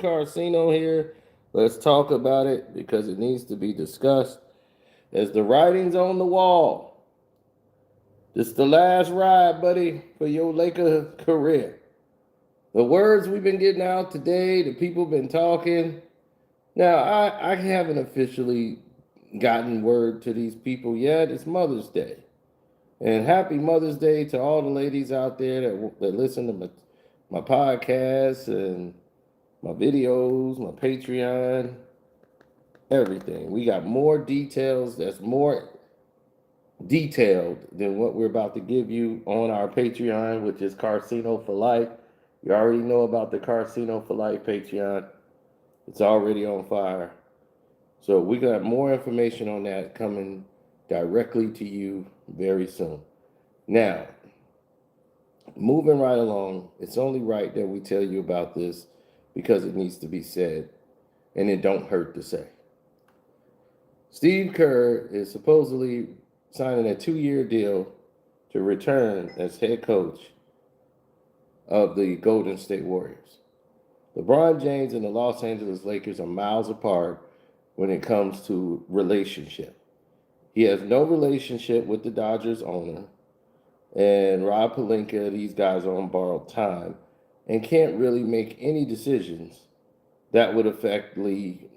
Carcino here. Let's talk about it because it needs to be discussed. As the writing's on the wall, this is the last ride, buddy, for your Laker career. The words we've been getting out today, the people been talking. Now, I haven't officially gotten word to these people yet. It's Mother's Day. And happy Mother's Day to all the ladies out there that listen to my podcasts and my videos, my Patreon, everything. We got more details that's more detailed than what we're about to give you on our Patreon, which is Carcino for Life. You already know about the Carcino for Life Patreon. It's already on fire. So we got more information on that coming directly to you very soon. Now, moving right along, it's only right that we tell you about this because it needs to be said, and it don't hurt to say. Steve Kerr is supposedly signing a 2-year deal to return as head coach of the Golden State Warriors. LeBron James and the Los Angeles Lakers are miles apart when it comes to relationship. He has no relationship with the Dodgers owner, and Rob Pelinka, these guys are on borrowed time and can't really make any decisions that would effectively,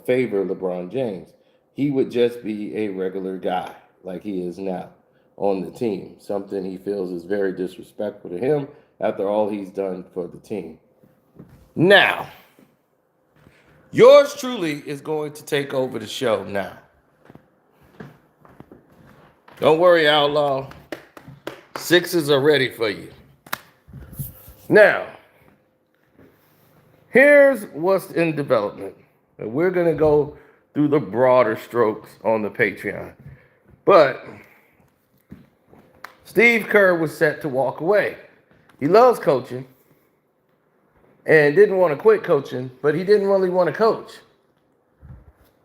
favor LeBron James. He would just be a regular guy like he is now on the team, something he feels is very disrespectful to him after all he's done for the team. Now, yours truly is going to take over the show now. Don't worry, Outlaw. Sixes are ready for you. Now, here's what's in development. And we're going to go through the broader strokes on the Patreon. But Steve Kerr was set to walk away. He loves coaching and didn't want to quit coaching, but he didn't really want to coach.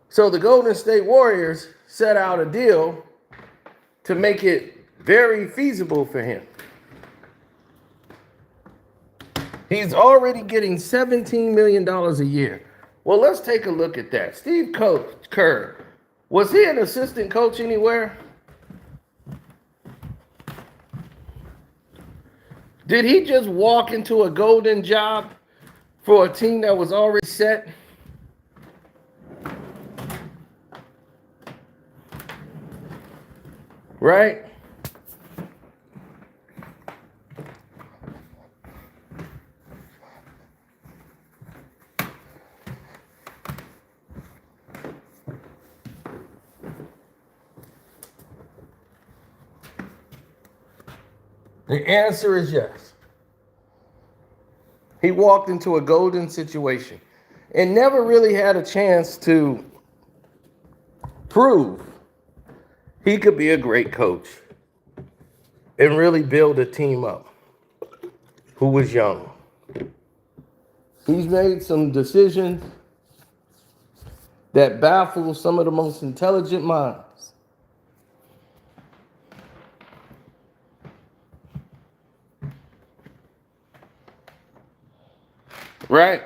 So the Golden State Warriors set out a deal to make it very feasible for him. He's already getting $17 million a year. Well, let's take a look at that. Steve Kerr, was he an assistant coach anywhere? Did he just walk into a golden job for a team that was already set? Right? The answer is yes. He walked into a golden situation and never really had a chance to prove he could be a great coach and really build a team up who was young. He's made some decisions that baffle some of the most intelligent minds. Right?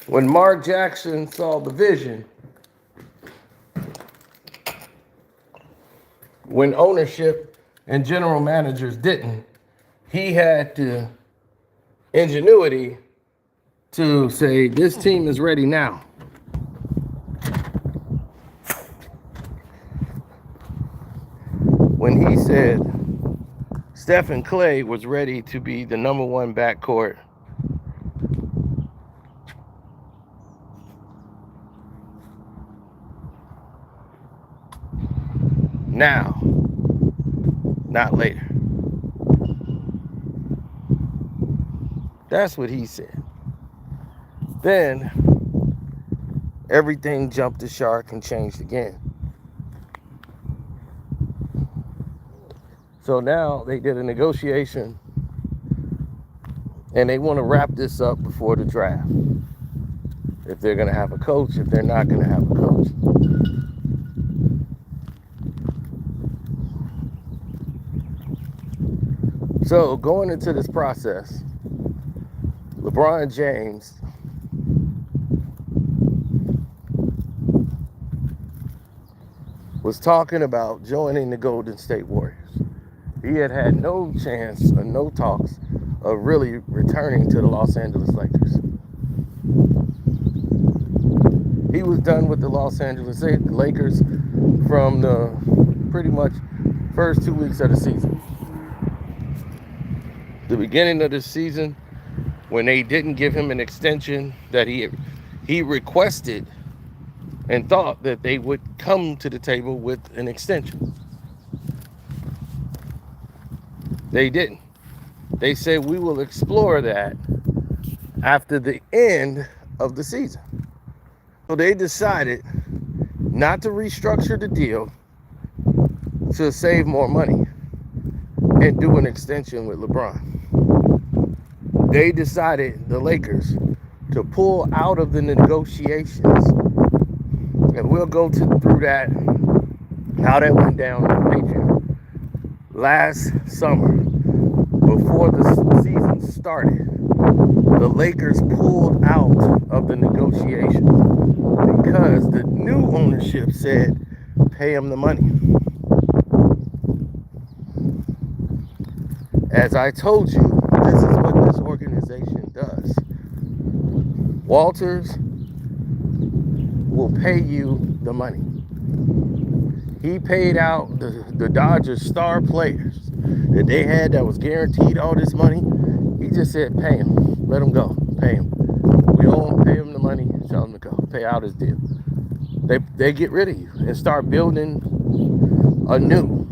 When Mark Jackson saw the vision, when ownership and general managers didn't, he had the ingenuity to say, this team is ready now. When he said Steph and Clay was ready to be the number one backcourt, now, not later. That's what he said. Then everything jumped the shark and changed again. So now they did a negotiation and they want to wrap this up before the draft. If they're going to have a coach, if they're not going to have a coach. So going into this process, LeBron James was talking about joining the Golden State Warriors. He had no chance or no talks of really returning to the Los Angeles Lakers. He was done with the Los Angeles Lakers from the pretty much first 2 weeks of the season. The beginning of the season, when they didn't give him an extension that he requested and thought that they would come to the table with an extension. They didn't. They said, we will explore that after the end of the season. So they decided not to restructure the deal to save more money and do an extension with LeBron. They decided, the Lakers, to pull out of the negotiations. And we'll go through that, how that went down on Patreon. Last summer, before the season started, the Lakers pulled out of the negotiations because the new ownership said, pay him the money. As I told you, this is what this organization does. Walters will pay you the money. He paid out the Dodgers star players that they had that was guaranteed all this money. He just said, pay him. Let him go. Pay him. We owe him, pay him the money, tell him to go. Pay out his deal. They get rid of you and start building anew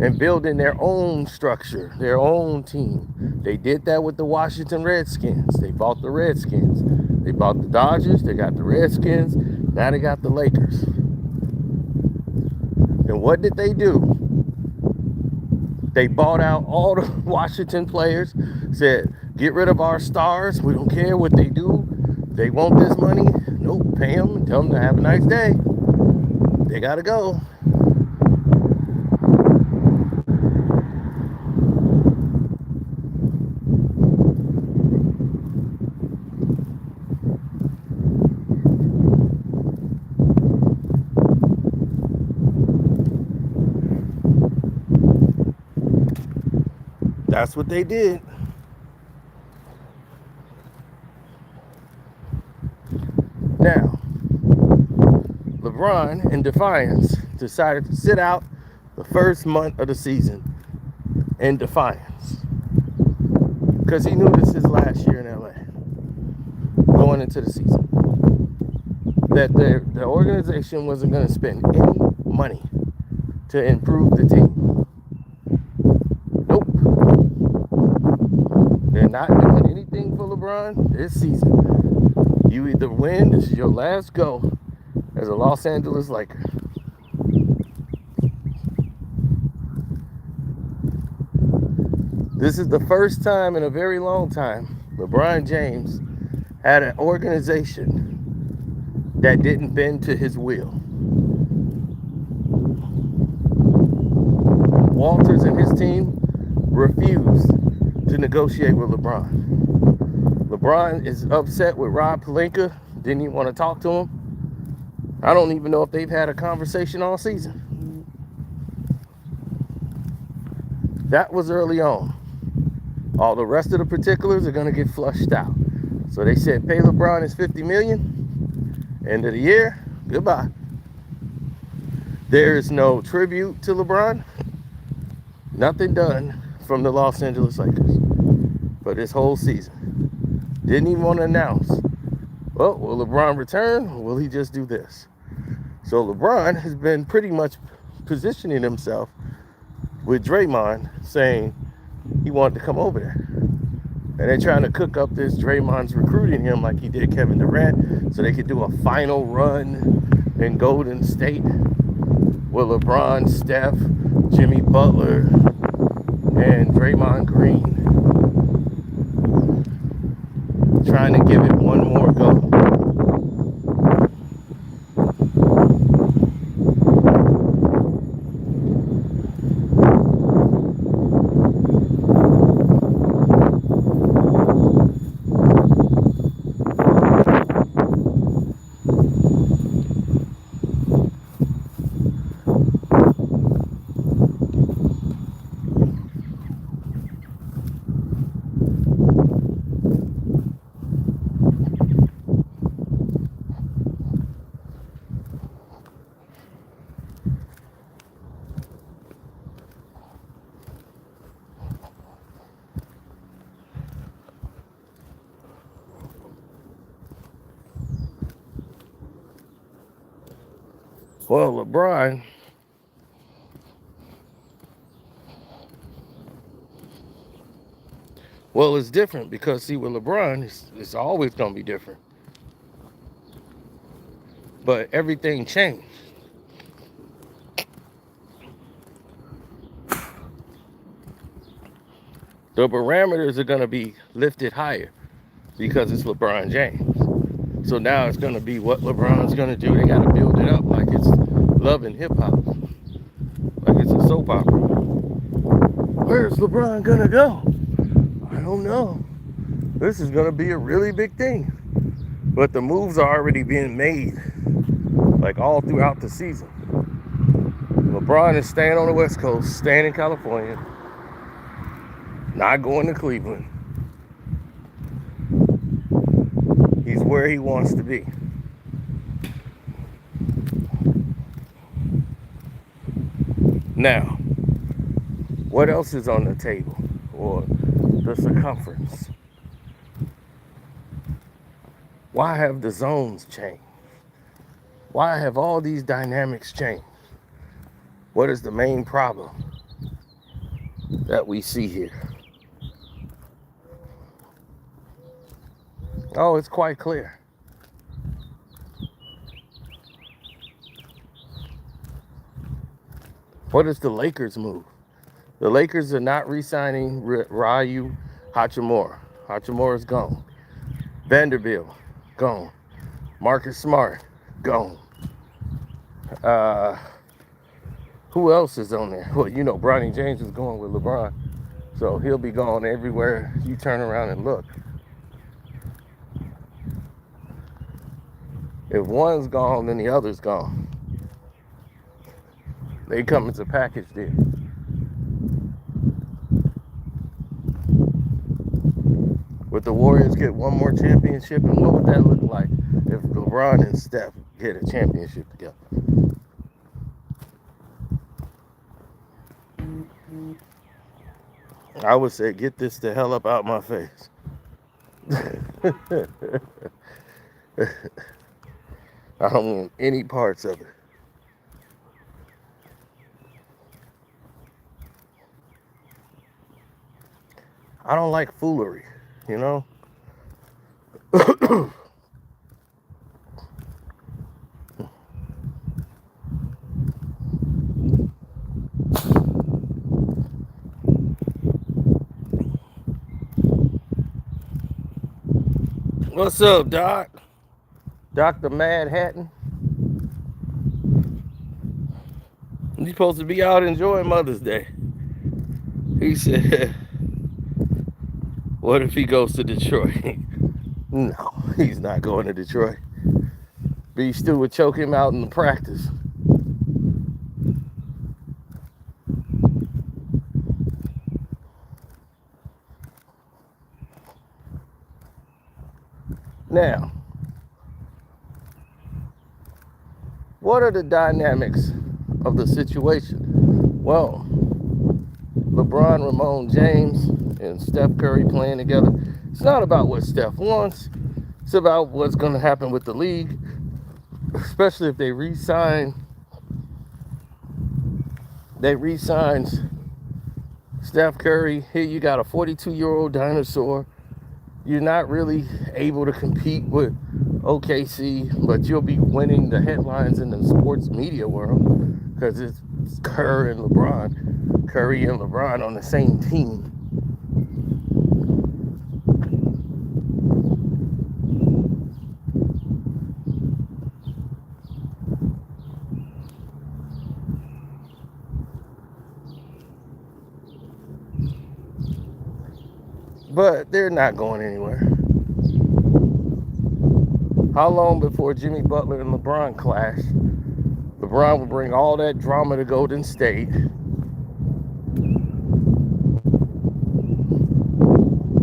and building their own structure, their own team. They did that with the Washington Redskins. They bought the Redskins. They bought the Dodgers. They got the Redskins. Now they got the Lakers. And what did they do? They bought out all the Washington players, said, get rid of our stars. We don't care what they do. They want this money. Nope, pay them and tell them to have a nice day. They got to go. That's what they did. Now, LeBron, in defiance, decided to sit out the first month of the season in defiance. Because he knew this is his last year in LA, going into the season. That the organization wasn't going to spend any money to improve the team. They're not doing anything for LeBron this season. You either win, this is your last go as a Los Angeles Laker. This is the first time in a very long time LeBron James had an organization that didn't bend to his will. Walters and his team refused to negotiate with LeBron. LeBron is upset with Rob Pelinka. Didn't even want to talk to him. I don't even know if they've had a conversation all season. That was early on. All the rest of the particulars are going to get flushed out. So they said pay LeBron his $50 million. End of the year, goodbye. There is no tribute to LeBron. Nothing done from the Los Angeles Lakers for this whole season. Didn't even want to announce, well, will LeBron return or will he just do this? So LeBron has been pretty much positioning himself with Draymond, saying he wanted to come over there. And they're trying to cook up this Draymond's recruiting him like he did Kevin Durant so they could do a final run in Golden State with LeBron, Steph, Jimmy Butler, and Draymond Green, trying to give it one more go. Well, LeBron, well, it's different because, see, with LeBron, it's always going to be different. But everything changed. The parameters are going to be lifted higher because it's LeBron James. So now it's going to be what LeBron's going to do. They got to build it up like it's Love and Hip Hop, like it's a soap opera. Where's LeBron going to go? I don't know. This is going to be a really big thing. But the moves are already being made, like all throughout the season. LeBron is staying on the West Coast, staying in California, not going to Cleveland. He's where he wants to be. Now, what else is on the table, or the circumference? Why have the zones changed? Why have all these dynamics changed? What is the main problem that we see here? Oh, it's quite clear. What is the Lakers' move? The Lakers are not re-signing Ryu Hachimura. Hachimura's gone. Vanderbilt, gone. Marcus Smart, gone. Who else is on there? Well, you know, Bronny James is going with LeBron. So he'll be gone everywhere you turn around and look. If one's gone, then the other's gone. They come as a package deal. Would the Warriors get one more championship? And what would that look like if LeBron and Steph get a championship together? I would say, get this the hell up out my face. I don't want any parts of it. I don't like foolery, you know? What's up, Doc? Dr. Mad Hatton? You're supposed to be out enjoying Mother's Day. He said, what if he goes to Detroit? No, he's not going to Detroit. B. Stu would choke him out in the practice. Now, what are the dynamics of the situation? Well, LeBron, Ramon James, and Steph Curry playing together. It's not about what Steph wants. It's about what's going to happen with the league, especially if they re-sign Steph Curry. Here you got a 42-year-old dinosaur. You're not really able to compete with OKC, but you'll be winning the headlines in the sports media world because it's Kerr and LeBron, Curry and LeBron on the same team. But they're not going anywhere. How long before Jimmy Butler and LeBron clash? LeBron will bring all that drama to Golden State.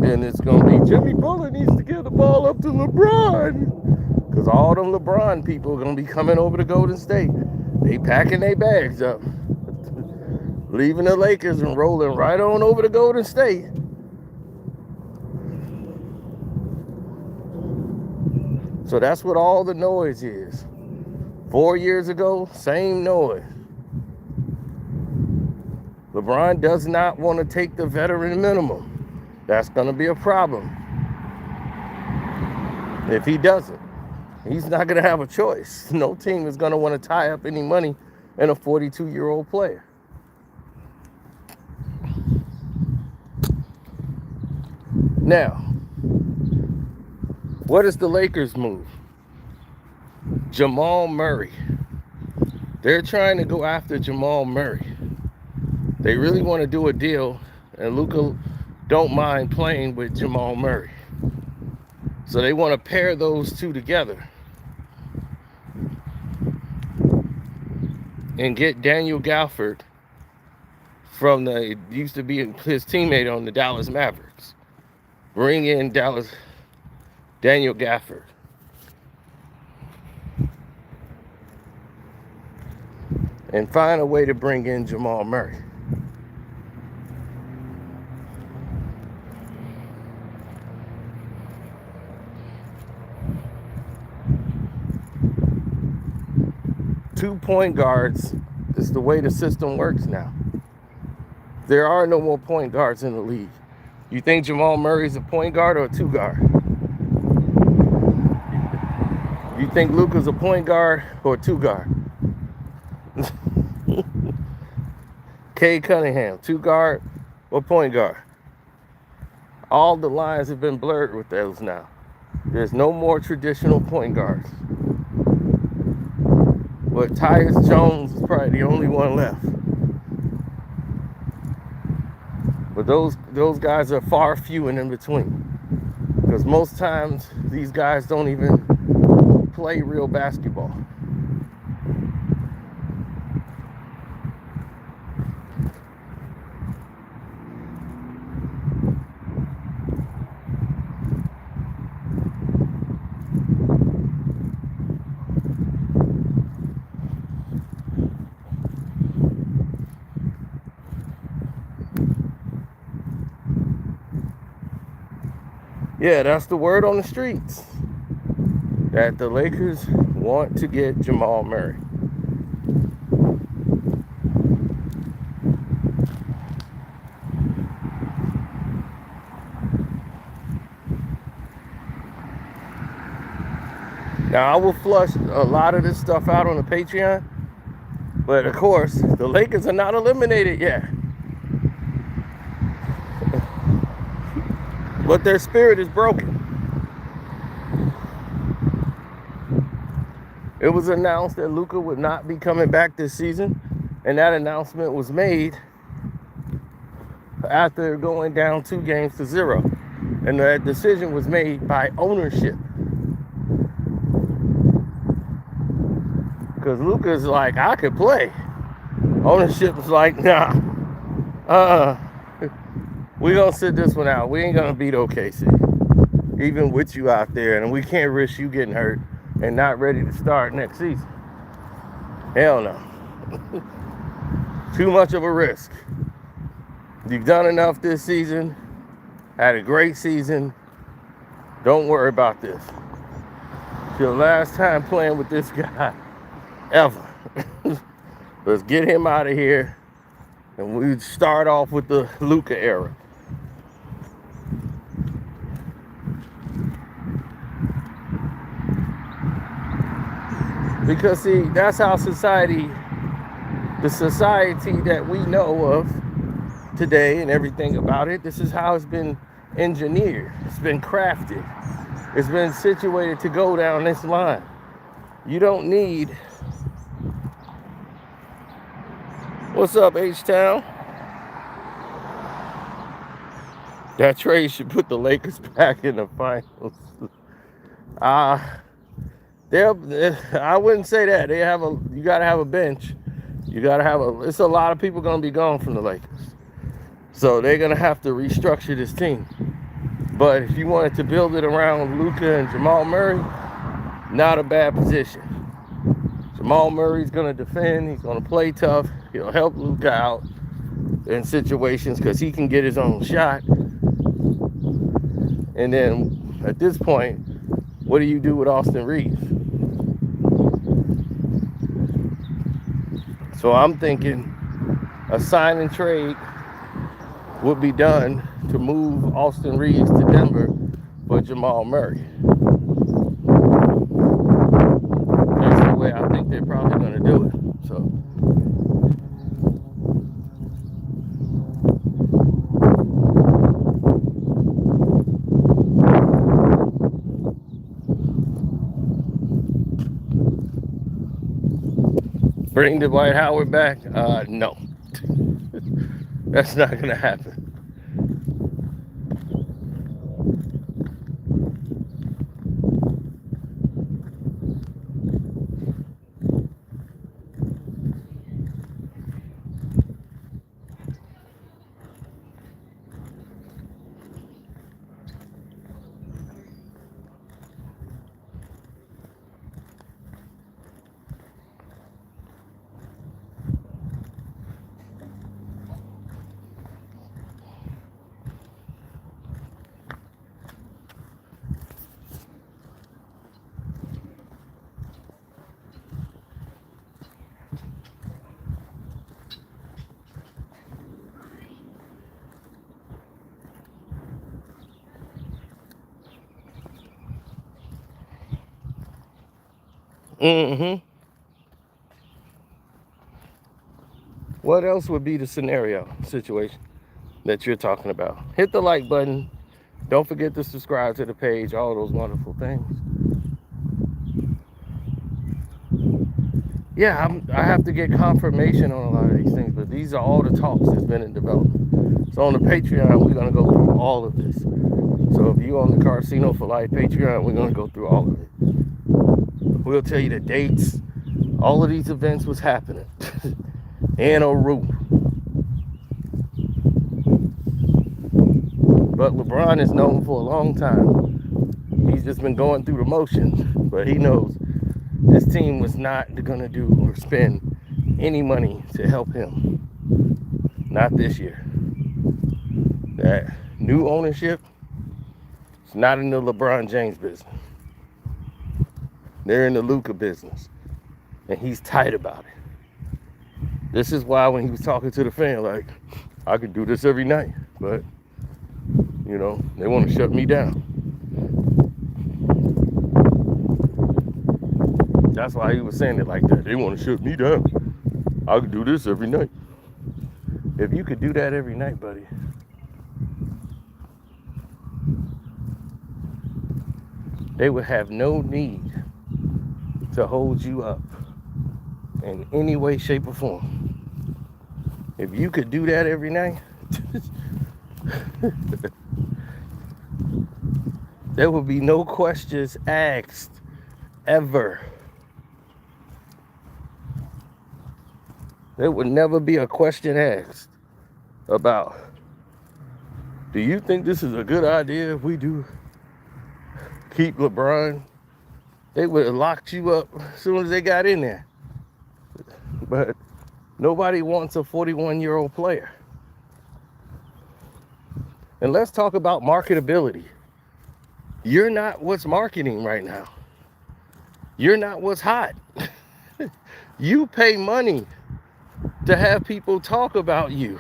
And it's going to be Jimmy Butler needs to give the ball up to LeBron. Because all them LeBron people are going to be coming over to Golden State. They packing their bags up. Leaving the Lakers and rolling right on over to Golden State. So that's what all the noise is. 4 years ago, same noise. LeBron does not want to take the veteran minimum. That's going to be a problem. If he doesn't, he's not going to have a choice. No team is going to want to tie up any money in a 42-year-old player. Now, what is the Lakers' move? Jamal Murray. They're trying to go after Jamal Murray. They really want to do a deal, and Luka don't mind playing with Jamal Murray. So they want to pair those two together and get Daniel Gafford from it used to be his teammate on the Dallas Mavericks. Bring in Daniel Gafford. And find a way to bring in Jamal Murray. Two point guards is the way the system works now. There are no more point guards in the league. You think Jamal Murray's a point guard or a two guard? You think Luka's a point guard or a two guard? Cade Cunningham, two guard or point guard? All the lines have been blurred with those now. There's no more traditional point guards. But Tyus Jones is probably the only one left. But those guys are far few and in between. Because most times these guys don't even play real basketball. Yeah, that's the word on the streets, that the Lakers want to get Jamal Murray. Now, I will flush a lot of this stuff out on the Patreon, but of course, the Lakers are not eliminated yet. But their spirit is broken. It was announced that Luka would not be coming back this season, and that announcement was made after going down 2-0. And that decision was made by ownership. Because Luka's like, I could play. Ownership was like, nah. We're going to sit this one out. We ain't going to beat OKC. Even with you out there. And we can't risk you getting hurt and not ready to start next season. Hell no. Too much of a risk. You've done enough this season. Had a great season. Don't worry about this. It's your last time playing with this guy ever. Let's get him out of here. And we start off with the Luka era. Because, see, that's how the society that we know of today and everything about it, this is how it's been engineered. It's been crafted. It's been situated to go down this line. You don't need... What's up, H-Town? That trade should put the Lakers back in the finals. I wouldn't say that. You got to have a bench. It's a lot of people going to be gone from the Lakers. So they're going to have to restructure this team. But if you wanted to build it around Luka and Jamal Murray, not a bad position. Jamal Murray's going to defend. He's going to play tough. He'll help Luka out in situations because he can get his own shot. And then at this point, what do you do with Austin Reeves? So I'm thinking a sign and trade would be done to move Austin Reeves to Denver for Jamal Murray. That's the way I think they're probably going to do it. So bring Dwight Howard back? No. That's not going to happen. What else would be the situation that you're talking about? Hit the like button. Don't forget to subscribe to the page, all those wonderful things. Yeah, I have to get confirmation on a lot of these things, but these are all the talks that's been in development. So on the Patreon, we're going to go through all of this. So if you're on the Casino for Life Patreon, we're going to go through all of it. We'll tell you the dates. All of these events was happening. And a room. But LeBron is known for a long time. He's just been going through the motions. But he knows this team was not going to do or spend any money to help him. Not this year. That new ownership is not in the LeBron James business. They're in the Luka business. And he's tight about it. This is why when he was talking to the fan, like, I could do this every night, but, you know, they want to shut me down. That's why he was saying it like that. They want to shut me down. I could do this every night. If you could do that every night, buddy, they would have no need to hold you up in any way, shape, or form. If you could do that every night, there would be no questions asked ever. There would never be a question asked about, do you think this is a good idea if we do keep LeBron? They would have locked you up as soon as they got in there. But nobody wants a 41-year-old player. And let's talk about marketability. You're not what's marketing right now. You're not what's hot. You pay money to have people talk about you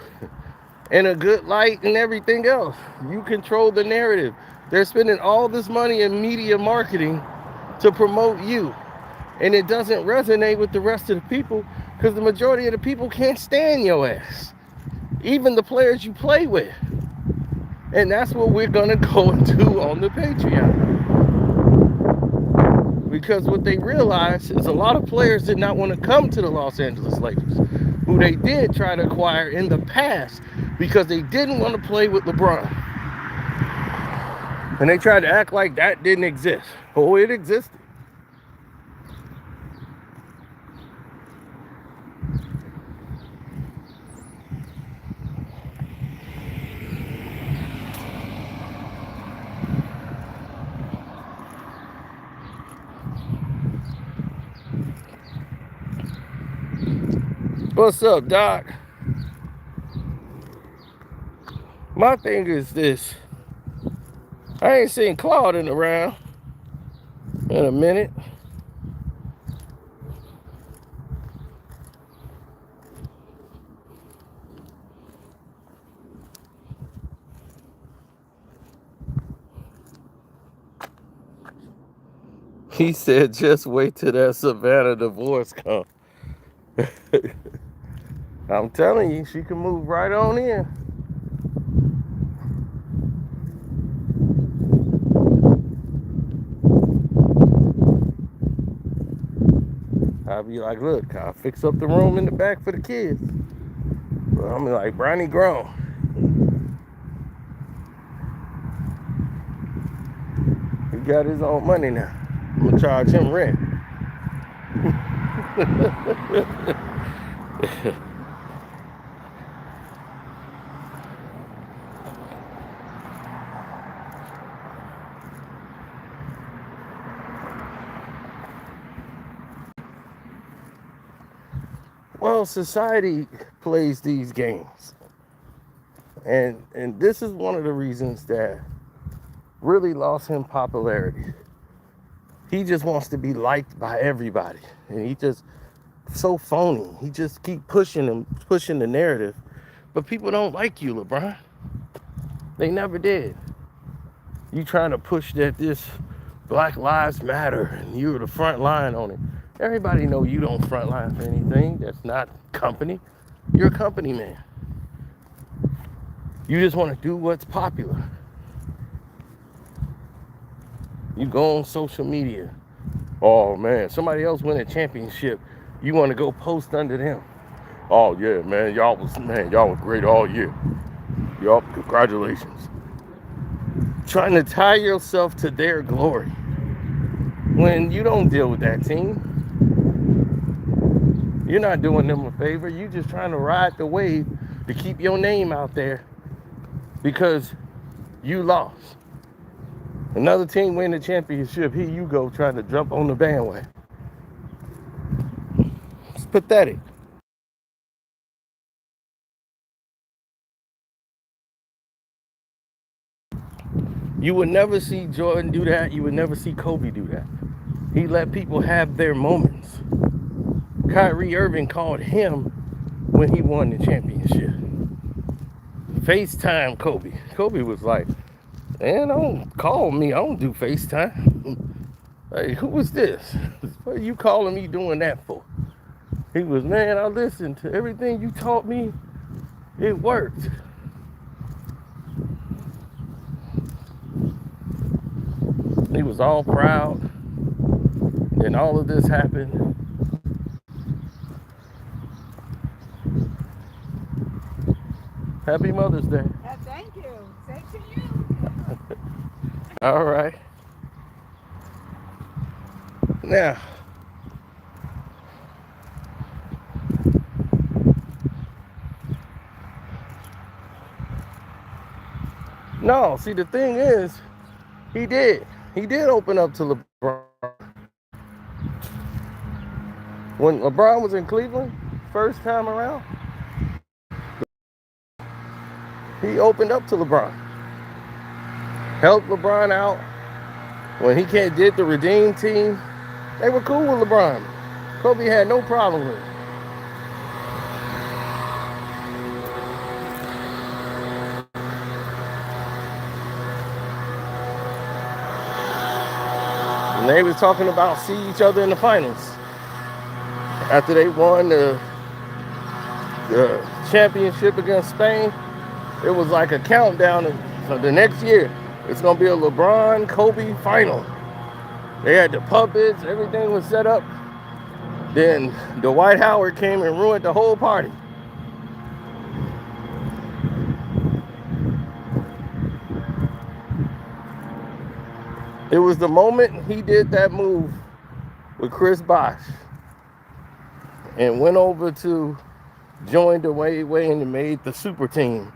in a good light and everything else. You control the narrative. They're spending all this money in media marketing to promote you. And it doesn't resonate with the rest of the people because the majority of the people can't stand your ass. Even the players you play with. And that's what we're going to go and do on the Patreon. Because what they realized is a lot of players did not want to come to the Los Angeles Lakers, who they did try to acquire in the past because they didn't want to play with LeBron. And they tried to act like that didn't exist. Oh, it existed. What's up, Doc? My thing is this. I ain't seen Claudin around in a minute. He said, just wait till that Savannah divorce comes. I'm telling you, she can move right on in. I'll be like, look, I'll fix up the room in the back for the kids. But I'm like, Bryant grown. He got his own money now. I'm gonna charge him rent. Well, society plays these games. And this is one of the reasons that really lost him popularity. He just wants to be liked by everybody. And he just so phony. He just keep pushing the narrative. But people don't like you, LeBron. They never did. You trying to push that this Black Lives Matter and you're the front line on it. Everybody know you don't front line for anything. That's not company. You're a company man. You just want to do what's popular. You go on social media. Oh man, somebody else win a championship. You want to go post under them. Oh yeah, man, y'all were great all year. Y'all, congratulations. Trying to tie yourself to their glory when you don't deal with that team. You're not doing them a favor. You're just trying to ride the wave to keep your name out there because you lost. Another team win the championship. Here you go trying to jump on the bandwagon. It's pathetic. You would never see Jordan do that. You would never see Kobe do that. He let people have their moments. Kyrie Irving called him when he won the championship. FaceTime Kobe. Kobe was like, man, don't call me. I don't do FaceTime. Like, who was this? What are you calling me doing that for? He was, man, I listened to everything you taught me. It worked. He was all proud. And all of this happened. Happy Mother's Day. Thank you. Same to you. All right. Now, no, see, the thing is, he did open up to LeBron. When LeBron was in Cleveland, first time around, he opened up to LeBron. Helped LeBron out. When he did the Redeem team, they were cool with LeBron. Kobe had no problem with it. And they was talking about see each other in the finals. After they won the championship against Spain, it was like a countdown for the next year. It's going to be a LeBron Kobe final. They had the puppets, everything was set up. Then Dwight Howard came and ruined the whole party. It was the moment he did that move with Chris Bosh and went over to join Dwayne Wade and made the super team.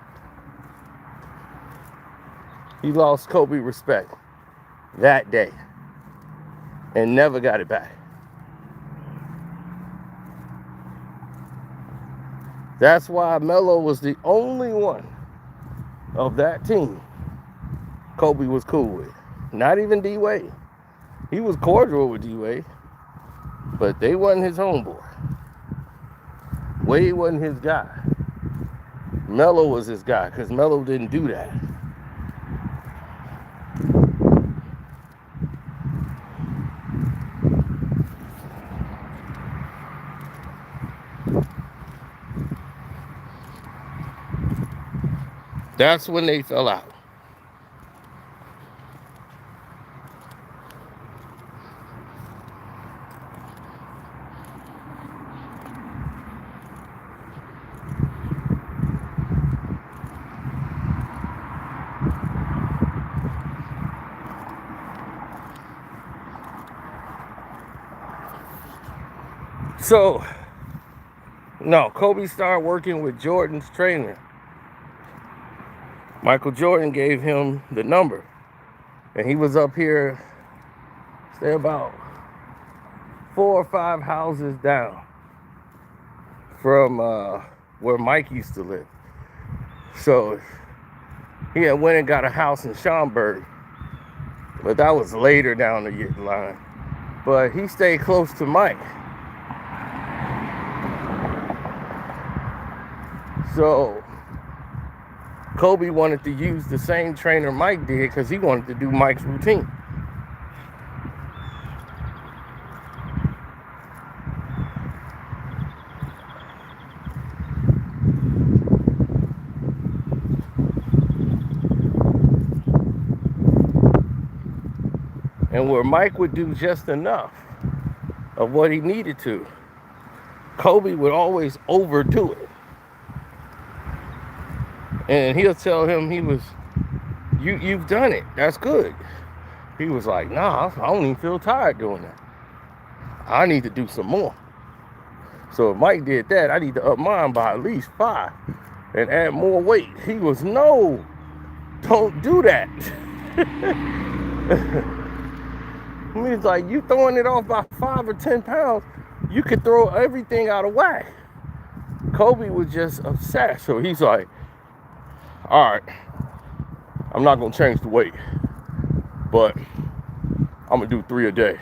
He lost Kobe respect that day and never got it back. That's why Melo was the only one of that team Kobe was cool with. Not even D-Wade. He was cordial with D-Wade, but they wasn't his homeboy. Wade wasn't his guy. Melo was his guy because Melo didn't do that. That's when they fell out. So, no, Kobe started working with Jordan's trainer. Michael Jordan gave him the number. And he was up here, say about 4 or 5 houses down from where Mike used to live. So he had went and got a house in Schaumburg. But that was later down the line. But he stayed close to Mike. So Kobe wanted to use the same trainer Mike did because he wanted to do Mike's routine. And where Mike would do just enough of what he needed to, Kobe would always overdo it. And he'll tell him you've done it. That's good. He was like, nah, I don't even feel tired doing that. I need to do some more. So if Mike did that, I need to up mine by at least 5 and add more weight. He was, no, don't do that. He's like, you throwing it off by 5 or 10 pounds, you could throw everything out of whack. Kobe was just obsessed. So he's like, all right, I'm not going to change the weight, but I'm going to do 3 a day.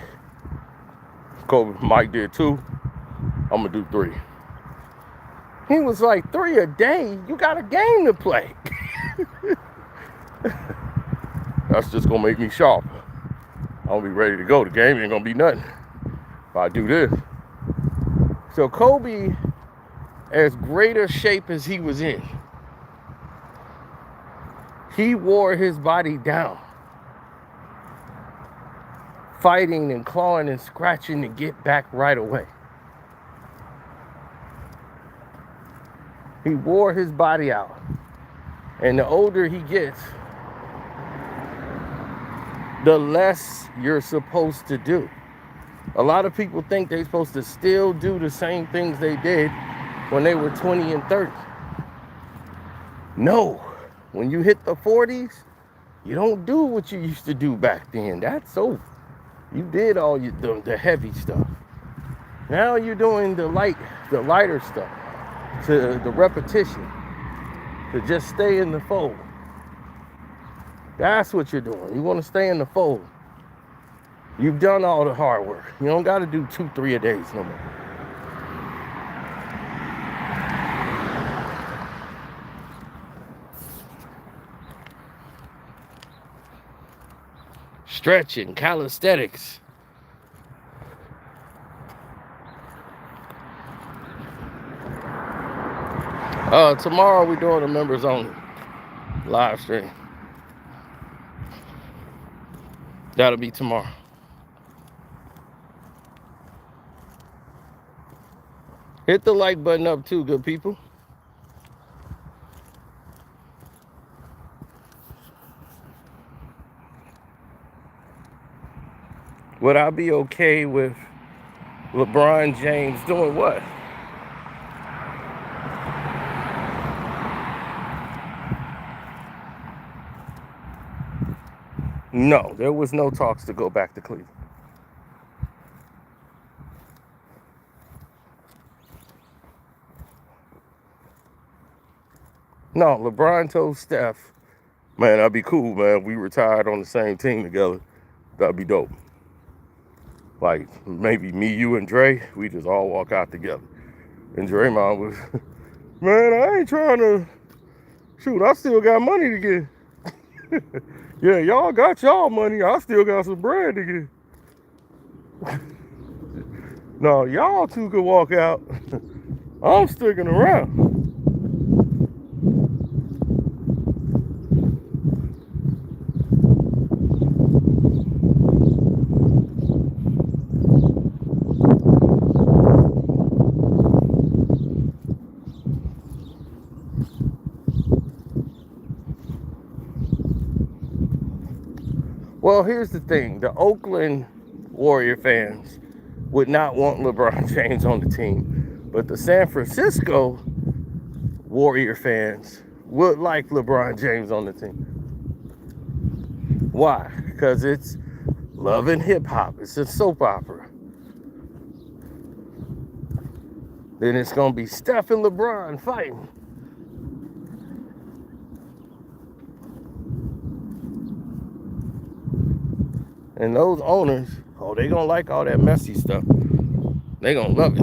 Mike did 2. I'm going to do 3. He was like, 3 a day? You got a game to play. That's just going to make me sharp. I'm going to be ready to go. The game ain't going to be nothing if I do this. So Kobe, as great a shape as he was in, he wore his body down, fighting and clawing and scratching to get back right away. He wore his body out. And the older he gets, the less you're supposed to do. A lot of people think they're supposed to still do the same things they did when they were 20 and 30. No. When you hit the 40s, you don't do what you used to do back then. That's over. You did all the heavy stuff. Now you're doing the lighter stuff, to the repetition, to just stay in the fold. That's what you're doing. You want to stay in the fold. You've done all the hard work. You don't got to do 2, 3 a day no more. Stretching, calisthenics. Tomorrow we're doing a members only live stream. That'll be tomorrow. Hit the like button up too, good people. Would I be okay with LeBron James doing what? No, there was no talks to go back to Cleveland. No, LeBron told Steph, man, that'd be cool, man. We retired on the same team together. That'd be dope. Like, maybe me, you, and Dre, we just all walk out together. And Draymond was, man, I ain't trying to, shoot, I still got money to get. Yeah, y'all got y'all money. I still got some bread to get. No, y'all two could walk out. I'm sticking around. Well, here's the thing. The Oakland Warrior fans would not want LeBron James on the team. But the San Francisco Warrior fans would like LeBron James on the team. Why? Because it's love and hip hop. It's a soap opera. Then it's going to be Steph and LeBron fighting. And those owners, oh, they going to like all that messy stuff. They going to love it.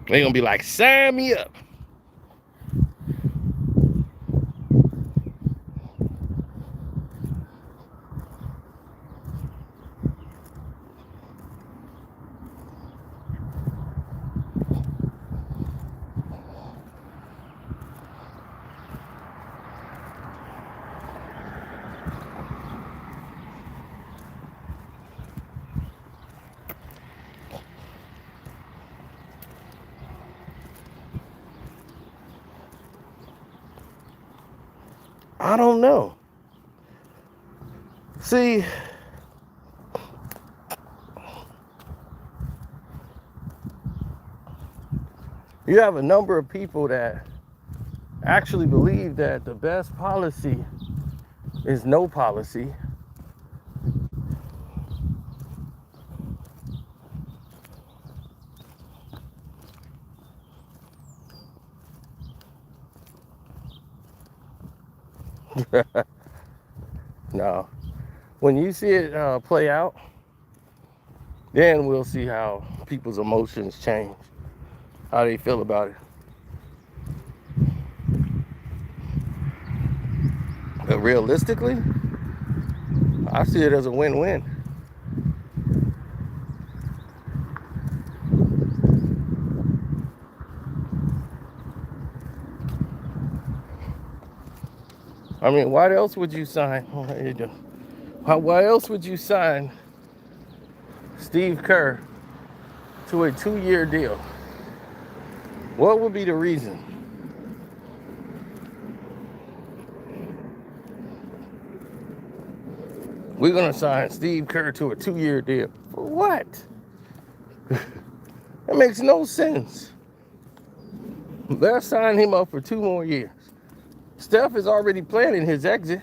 They going to be like, sign me up. I don't know. See, you have a number of people that actually believe that the best policy is no policy. No. When you see it play out, then we'll see how people's emotions change, how they feel about it. But realistically, I see it as a win-win. I mean, why else would you sign? Why else would you sign Steve Kerr to a 2-year deal? What would be the reason? We're going to sign Steve Kerr to a 2-year deal. For what? That makes no sense. Let's sign him up for 2 more years. Steph is already planning his exit.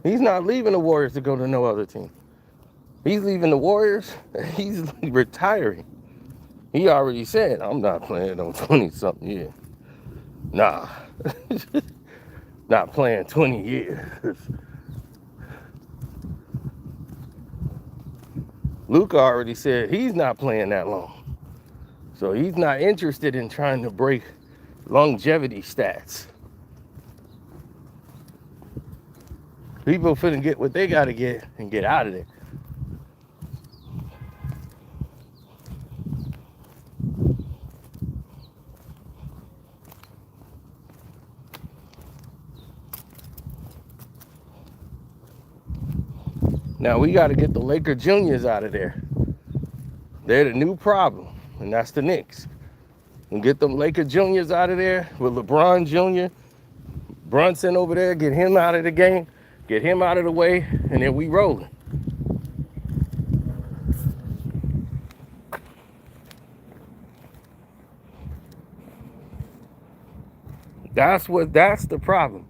He's not leaving the Warriors to go to no other team. He's leaving the Warriors. He's retiring. He already said, I'm not playing no 20-something years. Nah. Not playing 20 years. Luka already said he's not playing that long. So he's not interested in trying to break longevity stats. People finna get what they gotta get and get out of there. Now we gotta get the Laker Juniors out of there. They're the new problem, and that's the Knicks. And get them Laker Juniors out of there with LeBron Jr., Brunson over there, get him out of the game. Get him out of the way, and then we rolling. That's the problem.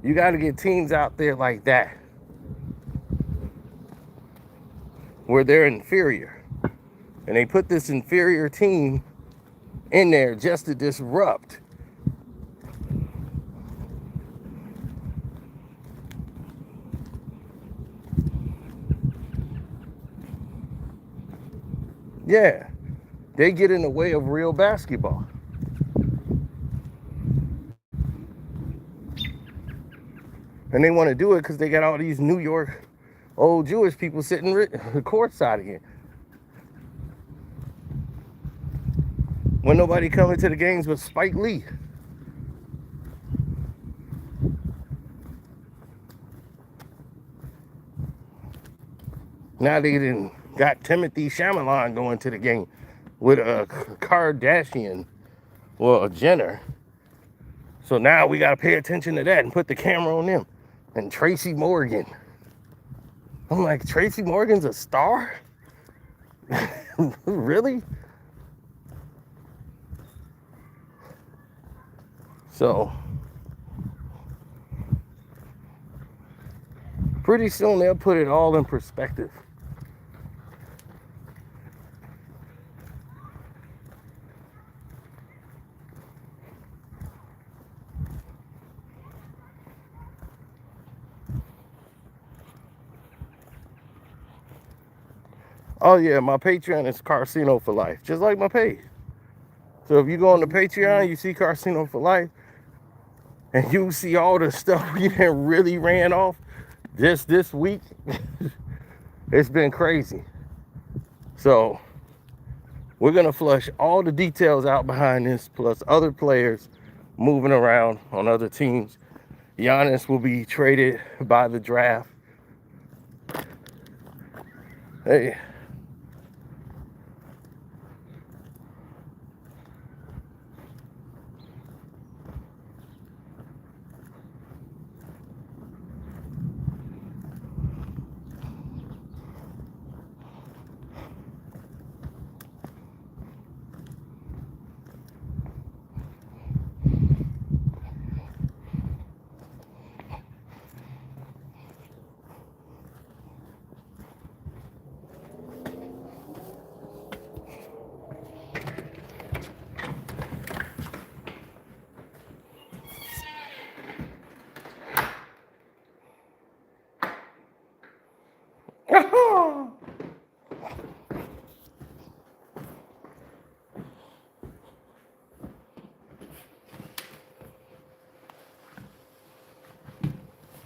You got to get teams out there like that, where they're inferior. And they put this inferior team in there just to disrupt. Yeah, they get in the way of real basketball. And they want to do it because they got all these New York old Jewish people sitting courtside again. When nobody coming to the games with Spike Lee. Now they didn't got Timothy Chalamet going to the game with a Kardashian or a Jenner. So now we got to pay attention to that and put the camera on them. and Tracy Morgan. I'm like, Tracy Morgan's a star? Really? So pretty soon they'll put it all in perspective. Oh yeah, my Patreon is Casino for Life, just like my page. So if you go on the Patreon, you see Casino for Life, and you see all the stuff we done really ran off just this week. It's been crazy. So we're gonna flush all the details out behind this, plus other players moving around on other teams. Giannis will be traded by the draft. Hey.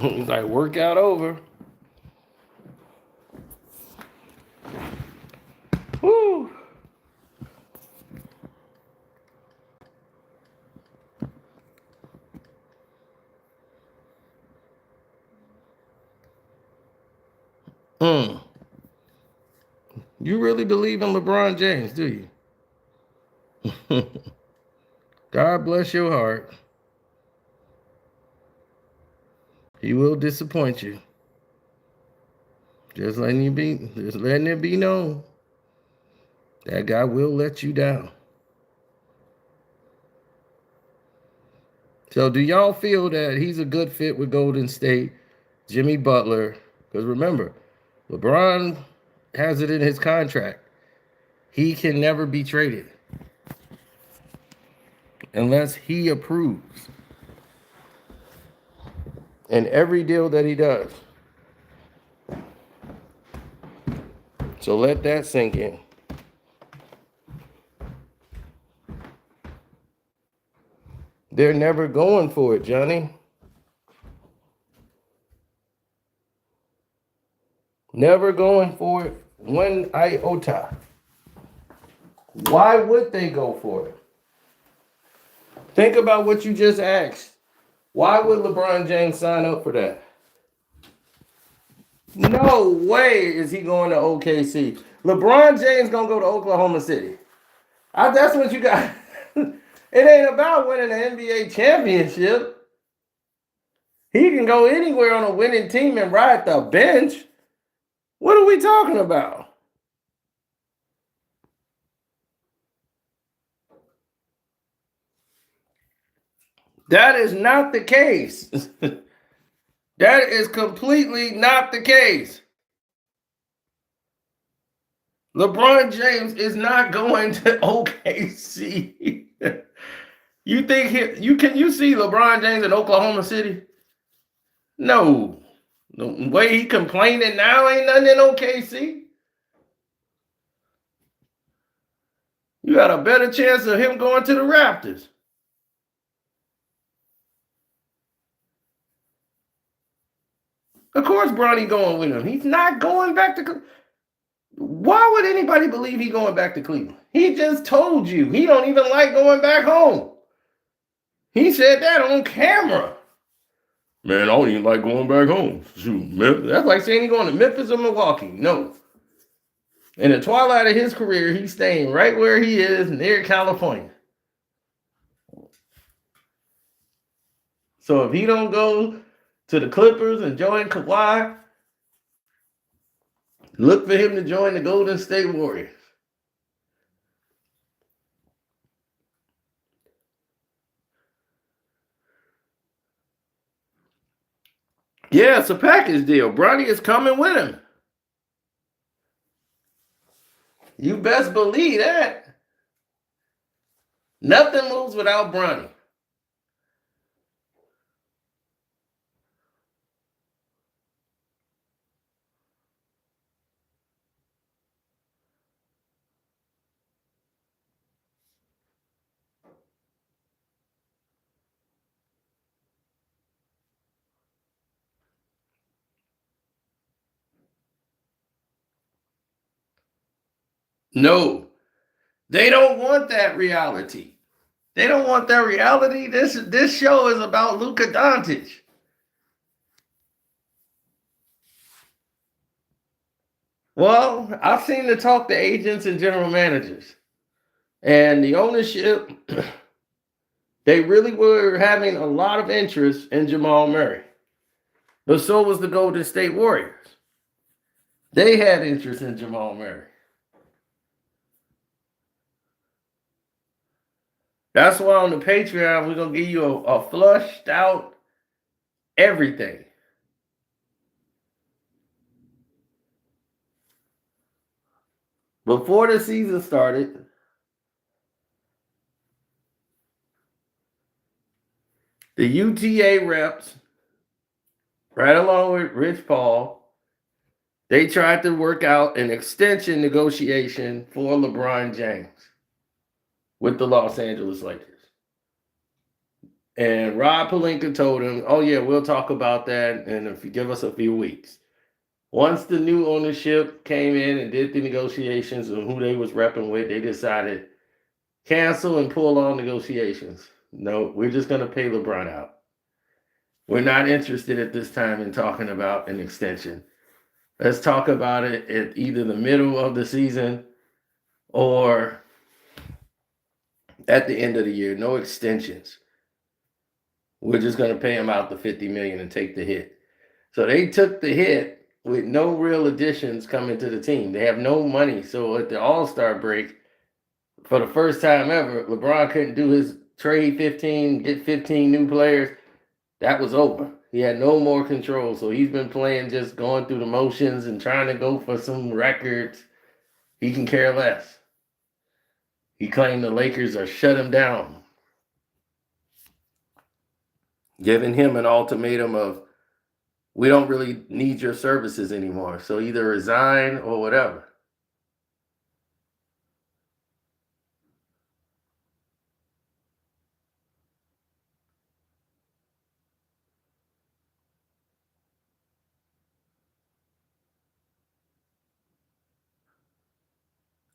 He's like, workout over. Woo. You really believe in LeBron James, do you? God bless your heart. He will disappoint you. Just letting it be known. That guy will let you down. So do y'all feel that he's a good fit with Golden State, Jimmy Butler? Because remember, LeBron has it in his contract. He can never be traded unless he approves. And every deal that he does. So let that sink in. They're never going for it, Johnny. Never going for it 1 iota. Why would they go for it? Think about what you just asked. Why would LeBron James sign up for that? No way is he going to OKC. LeBron James gonna go to Oklahoma City. That's what you got. It ain't about winning an NBA championship. He can go anywhere on a winning team and ride the bench. What are we talking about? That is not the case. That is completely not the case. LeBron James is not going to OKC. You think you see LeBron James in Oklahoma City? No. The way he complaining now ain't nothing in OKC. You got a better chance of him going to the Raptors. Of course, Bronny going with him. He's not going back to. Why would anybody believe he's going back to Cleveland? He just told you he don't even like going back home. He said that on camera. Man, I don't even like going back home. Shoot, that's like saying he's going to Memphis or Milwaukee. No. In the twilight of his career, he's staying right where he is near California. So if he don't go to the Clippers and join Kawhi. Look for him to join the Golden State Warriors. Yeah, it's a package deal. Bronny is coming with him. You best believe that. Nothing moves without Bronny. No, they don't want that reality. They don't want that reality. This show is about Luka Doncic. Well, I've seen the talk to agents and general managers. And the ownership, they really were having a lot of interest in Jamal Murray. But so was the Golden State Warriors. They had interest in Jamal Murray. That's why on the Patreon, we're going to give you a flushed out everything. Before the season started, the UTA reps, right along with Rich Paul, they tried to work out an extension negotiation for LeBron James with the Los Angeles Lakers. And Rob Pelinka told him, oh yeah, we'll talk about that, and if you give us a few weeks. Once the new ownership came in and did the negotiations and who they was repping with, they decided cancel and pull all negotiations. No, we're just going to pay LeBron out. We're not interested at this time in talking about an extension. Let's talk about it at either the middle of the season or at the end of the year. No extensions. We're just going to pay him out the $50 million and take the hit. So they took the hit with no real additions coming to the team. They have no money. So at the All-Star break, for the first time ever, LeBron couldn't do his trade 15, get 15 new players. That was over. He had no more control. So he's been playing, just going through the motions and trying to go for some records. He can care less. He claimed the Lakers are shut him down, giving him an ultimatum of, we don't really need your services anymore. So either resign or whatever.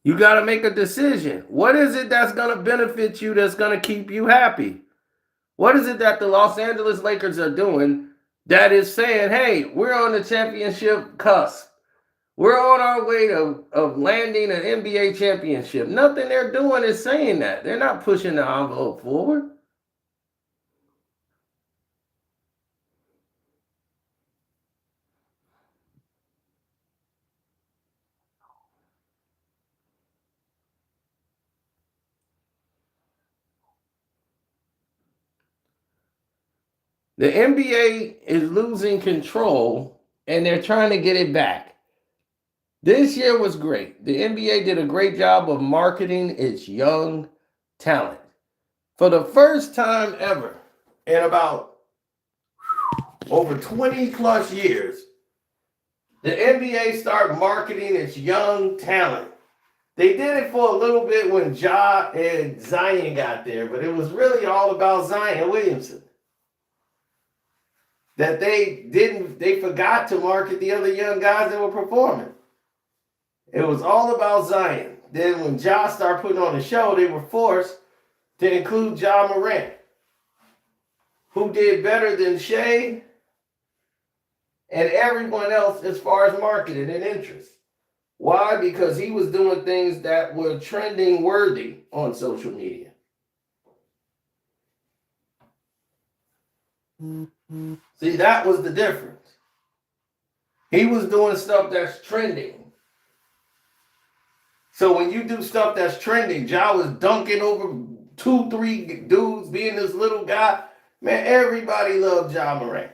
You got to make a decision. What is it that's going to benefit you, that's going to keep you happy? What is it that the Los Angeles Lakers are doing that is saying, hey, we're on the championship cusp. We're on our way of landing an NBA championship. Nothing they're doing is saying that. They're not pushing the envelope forward. The NBA is losing control, and they're trying to get it back. This year was great. The NBA did a great job of marketing its young talent. For the first time ever in about over 20 plus years, the NBA started marketing its young talent. They did it for a little bit when Ja and Zion got there, but it was really all about Zion Williamson. That they forgot to market the other young guys that were performing. It was all about Zion. Then when Ja started putting on the show, they were forced to include Ja Morant, who did better than Shea and everyone else as far as marketing and interest. Why? Because he was doing things that were trending worthy on social media. See, that was the difference. He was doing stuff that's trending. So when you do stuff that's trending, Ja was dunking over 2, 3 dudes, being this little guy. Man, everybody loved Ja Morant.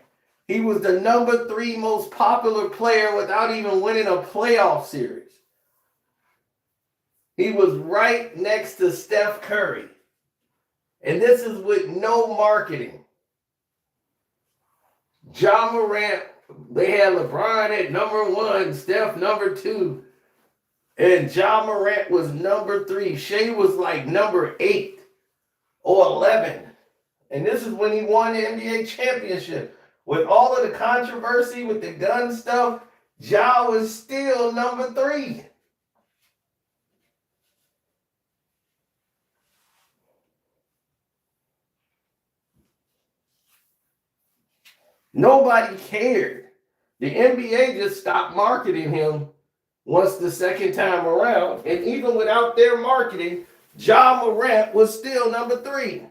He was the number 3 most popular player without even winning a playoff series. He was right next to Steph Curry. And this is with no marketing. Ja Morant, they had LeBron at number 1, Steph number 2. And Ja Morant was number 3. Shea was like number 8 or 11. And this is when he won the NBA championship. With all of the controversy with the gun stuff, Ja was still number 3. Nobody cared. The NBA just stopped marketing him once the second time around. And even without their marketing, Ja Morant was still number 3.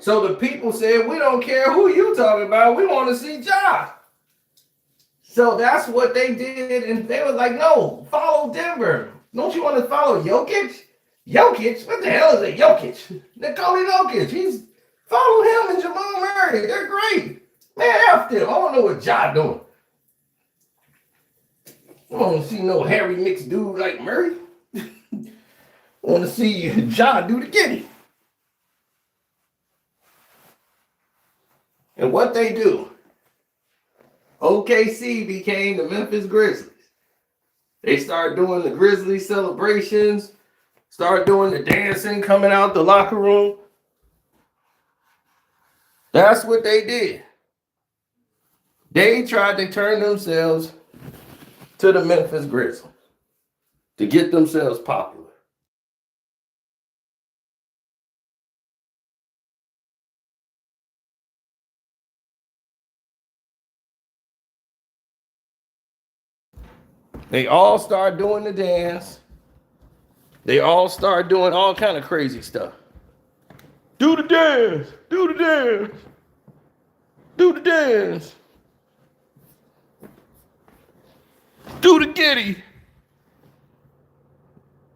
So the people said, we don't care who you talking about. We want to see Ja. So that's what they did. And they were like, no, follow Denver. Don't you want to follow Jokic? Jokic? What the hell is a Jokic? Nikola Jokic. Follow him and Jamal Murray. They're great. Man, F them. I don't know what Ja doing. I don't see no hairy mixed dude like Murray. I want to see Ja do the Giddy. And what they do, OKC became the Memphis Grizzlies. They start doing the Grizzly celebrations, start doing the dancing, coming out the locker room. That's what they did. They tried to turn themselves to the Memphis Grizzlies to get themselves popular. They all start doing the dance. They all start doing all kind of crazy stuff. Do the dance. Do the dance. Do the dance. Do the Giddy.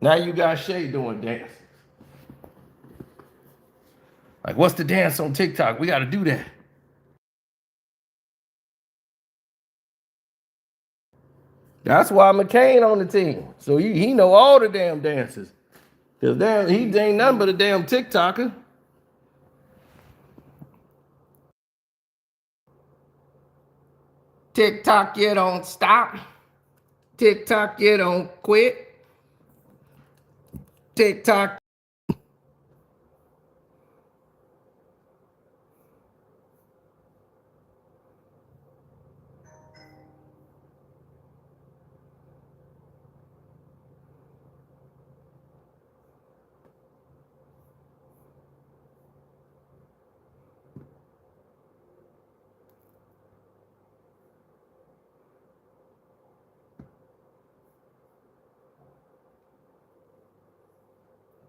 Now you got Shea doing dances. Like, what's the dance on TikTok? We got to do that. That's why McCain on the team. So he know all the damn dances. Because damn, he ain't nothing but a damn TikToker. TikTok, you don't stop. TikTok, you don't quit. TikTok.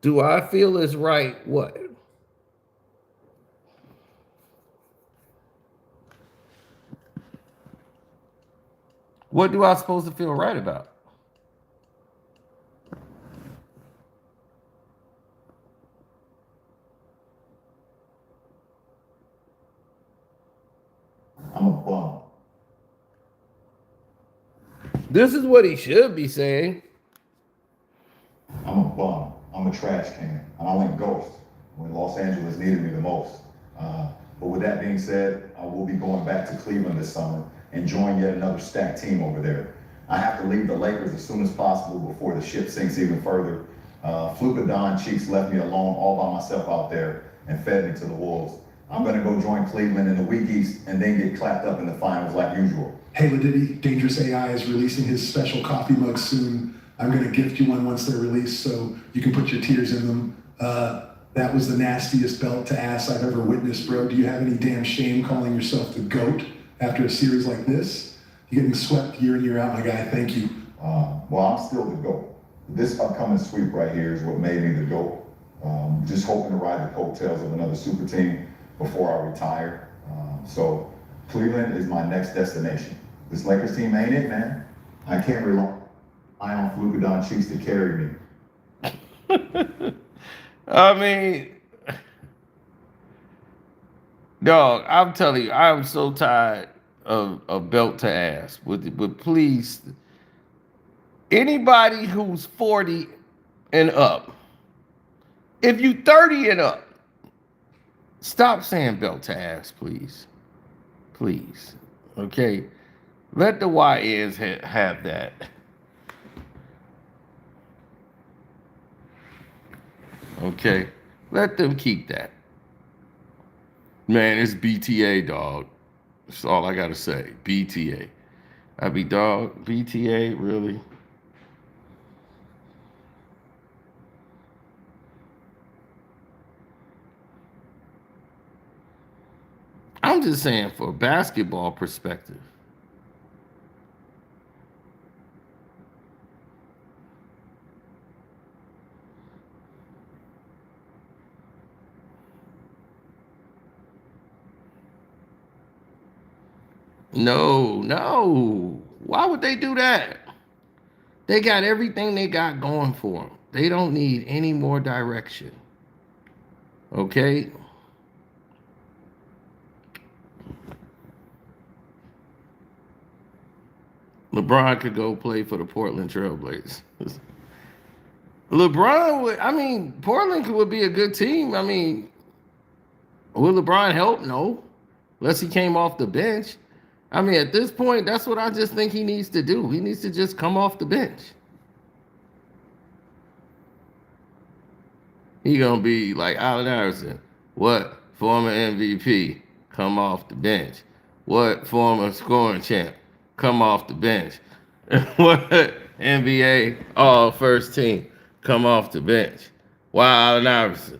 Do I feel it's right? What? What do I supposed to feel right about? I'm a bum. This is what he should be saying. I'm a bum. I'm a trash can. And I went ghost when Los Angeles needed me the most. But with that being said, I will be going back to Cleveland this summer and join yet another stacked team over there. I have to leave the Lakers as soon as possible before the ship sinks even further. Fluka Don Cheeks left me alone all by myself out there and fed me to the wolves. I'm going to go join Cleveland in the Week East and then get clapped up in the finals like usual. Hey, Ladiddy, Dangerous AI is releasing his special coffee mug soon. I'm going to gift you one once they're released so you can put your tears in them. That was the nastiest belt to ass I've ever witnessed, bro. Do you have any damn shame calling yourself the GOAT after a series like this? You're getting swept year in, year out, my guy. Thank you. Well, I'm still the GOAT. This upcoming sweep right here is what made me the GOAT. Just hoping to ride the coattails of another super team before I retire. So Cleveland is my next destination. This Lakers team ain't it, man. I can't rely on Fluka Cheeks to carry me. I mean, dog, I'm telling you, I'm so tired of belt to ass. But please, anybody who's 40 and up, if you 30 and up, stop saying belt to ass, please. Please. Okay? Let the YNs have that. Okay? Let them keep that. Man, it's BTA, dog. That's all I got to say. BTA. I be, dog, BTA, really? I'm just saying, for a basketball perspective. No. Why would they do that? They got everything they got going for them. They don't need any more direction. Okay? LeBron could go play for the Portland Trailblazers. Portland would be a good team. I mean, will LeBron help? No. Unless he came off the bench. I mean, at this point, that's what I just think he needs to do. He needs to just come off the bench. He gonna be like Allen Iverson. What former MVP come off the bench? What former scoring champ come off the bench? What NBA all first team come off the bench? Why Allen Iverson?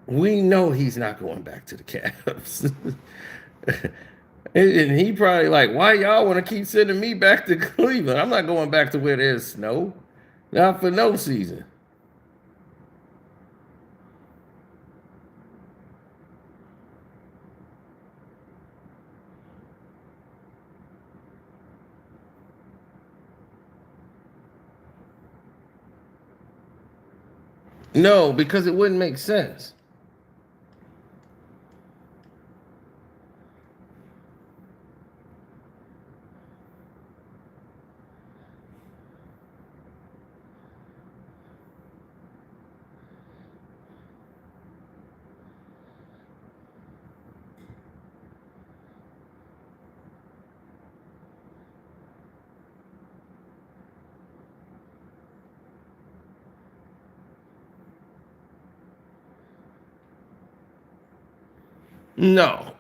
We know he's not going back to the Cavs. And he probably like, why y'all want to keep sending me back to Cleveland? I'm not going back to where there's snow. Not for no season. No, because it wouldn't make sense. No.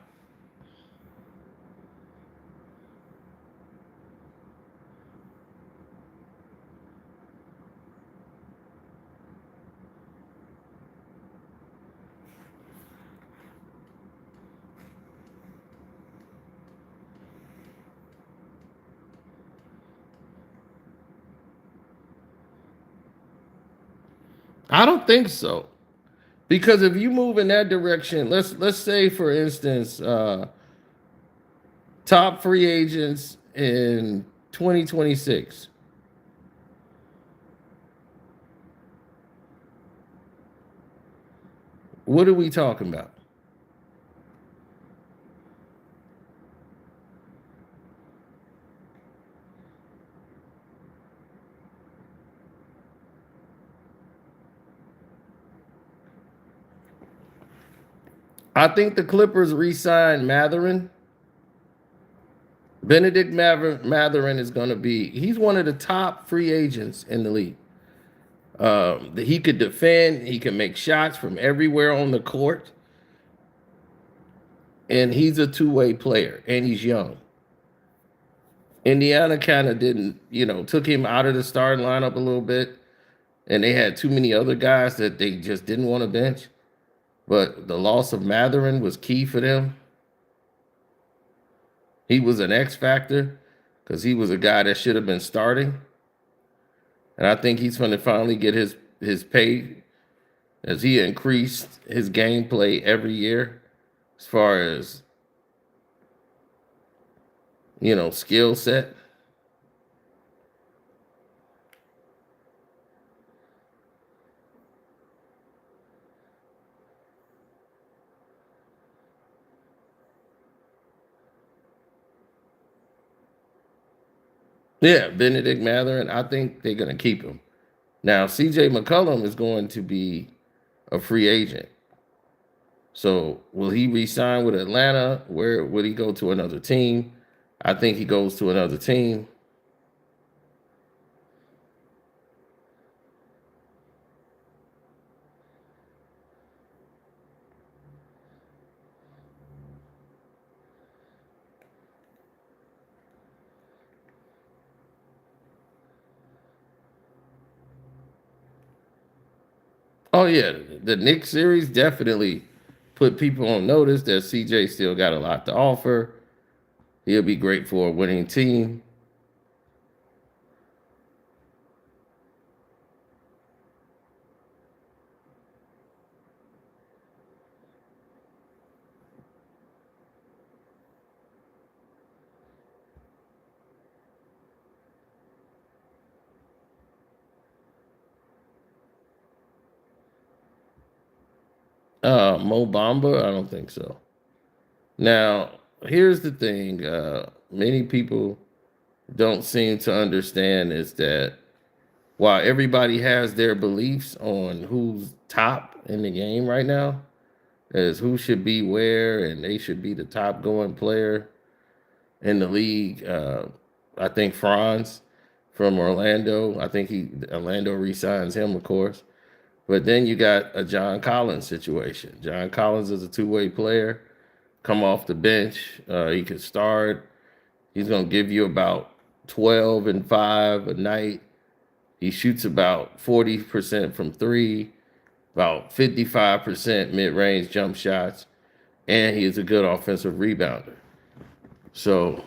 I don't think so. Because if you move in that direction, let's say for instance, top free agents in 2026. What are we talking about? I think the Clippers re-signed Mathurin. Benedict Mathurin is going to be, he's one of the top free agents in the league. He could defend, he can make shots from everywhere on the court. And he's a two-way player, and he's young. Indiana kind of didn't, took him out of the starting lineup a little bit, and they had too many other guys that they just didn't want to bench. But the loss of Matherin was key for them. He was an X factor because he was a guy that should have been starting. And I think he's going to finally get his pay as he increased his gameplay every year as far as, skill set. Yeah, Benedict Matherin, I think they're going to keep him. Now, CJ McCollum is going to be a free agent. So will he re-sign with Atlanta? Where would he go to another team? I think he goes to another team. Oh yeah, the Knicks series definitely put people on notice that CJ still got a lot to offer. He'll be great for a winning team. Mo Bamba, I don't think so. Now, here's the thing. Many people don't seem to understand is that while everybody has their beliefs on who's top in the game right now, as who should be where, and they should be the top going player in the league. I think Franz from Orlando. I think Orlando re-signs him, of course. But then you got a John Collins situation. John Collins is a two-way player. Come off the bench, he could start. He's going to give you about 12 and 5 a night. He shoots about 40% from three, about 55% mid-range jump shots, and he is a good offensive rebounder. So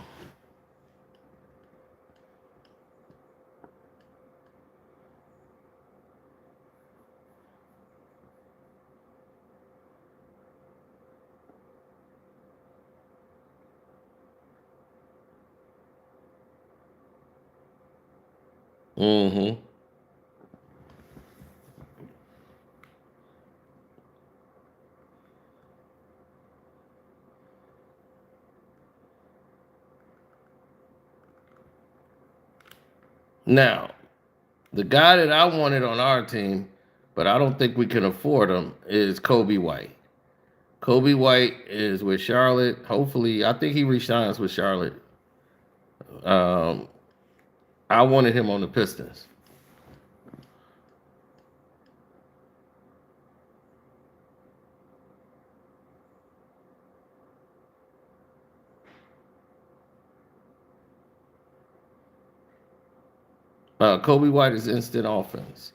mm-hmm. Now, the guy that I wanted on our team, but I don't think we can afford him, is Kobe White. Kobe White is with Charlotte. Hopefully, I think he resigns with Charlotte. Um, I wanted him on the Pistons. Kobe White is instant offense.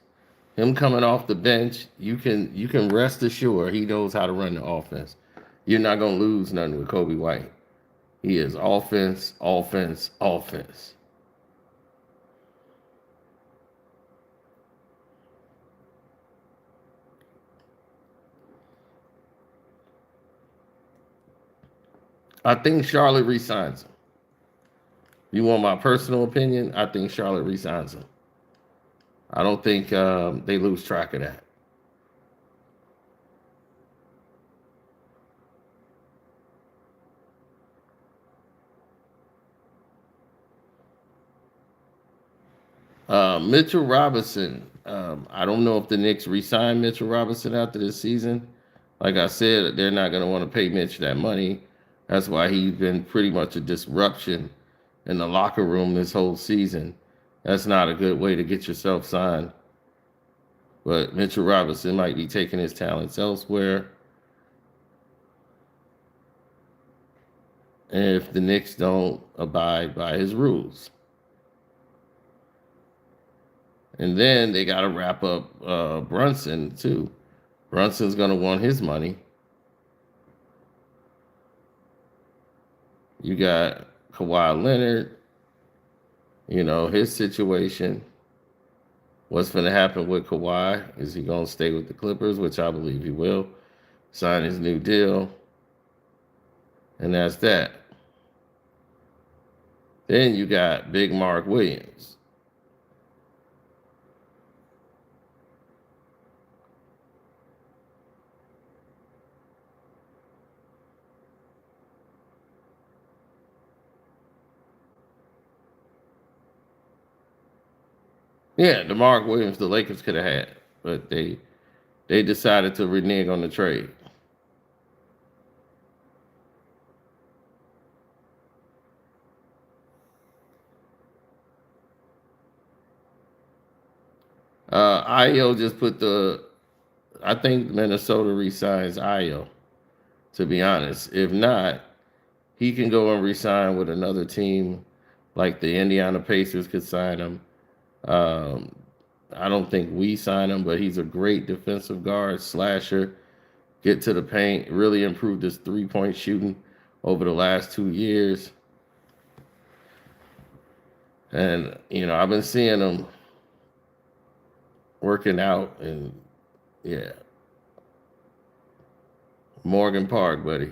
Him coming off the bench, you can rest assured he knows how to run the offense. You're not gonna lose nothing with Kobe White. He is offense, offense, offense. I think Charlotte resigns him. You want my personal opinion? I think Charlotte resigns him. I don't think they lose track of that. Mitchell Robinson. I don't know if the Knicks re-sign Mitchell Robinson after this season. Like I said, they're not going to want to pay Mitch that money. That's why he's been pretty much a disruption in the locker room this whole season. That's not a good way to get yourself signed. But Mitchell Robinson might be taking his talents elsewhere. if the Knicks don't abide by his rules. And then they got to wrap up Brunson, too. Brunson's going to want his money. You got Kawhi Leonard, his situation. What's going to happen with Kawhi? Is he going to stay with the Clippers, which I believe he will, sign his new deal? And that's that. Then you got Big Mark Williams. Yeah, the Mark Williams the Lakers could have had, but they decided to renege on the trade. Io just put I think Minnesota resigns Io, to be honest. If not, he can go and resign with another team, like the Indiana Pacers could sign him. I don't think we sign him, but he's a great defensive guard, slasher, get to the paint, really improved his three-point shooting over the last 2 years. And, I've been seeing him working out, and, yeah. Morgan Park, buddy.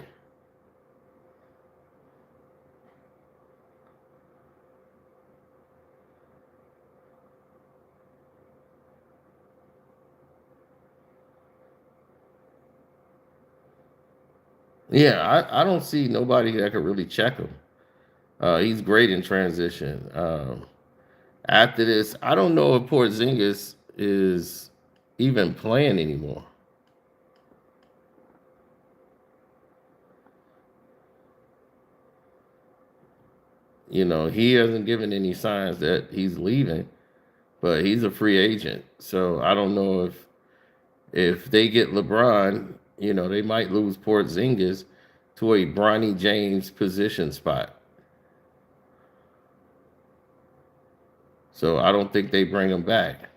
Yeah, I don't see nobody that could really check him. He's great in transition. After this, I don't know if Porzingis is even playing anymore. He hasn't given any signs that he's leaving, but he's a free agent. So I don't know if they get LeBron, they might lose Porzingis to a Bronny James position spot. So I don't think they bring him back.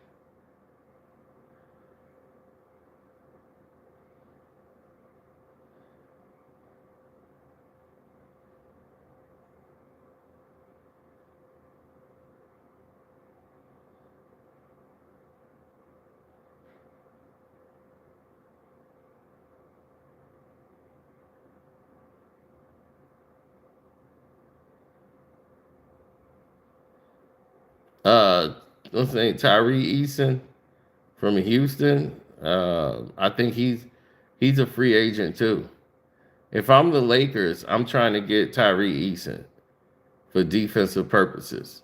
Let's say Tyree Eason from Houston. I think he's a free agent too. If I'm the Lakers, I'm trying to get Tyree Eason for defensive purposes.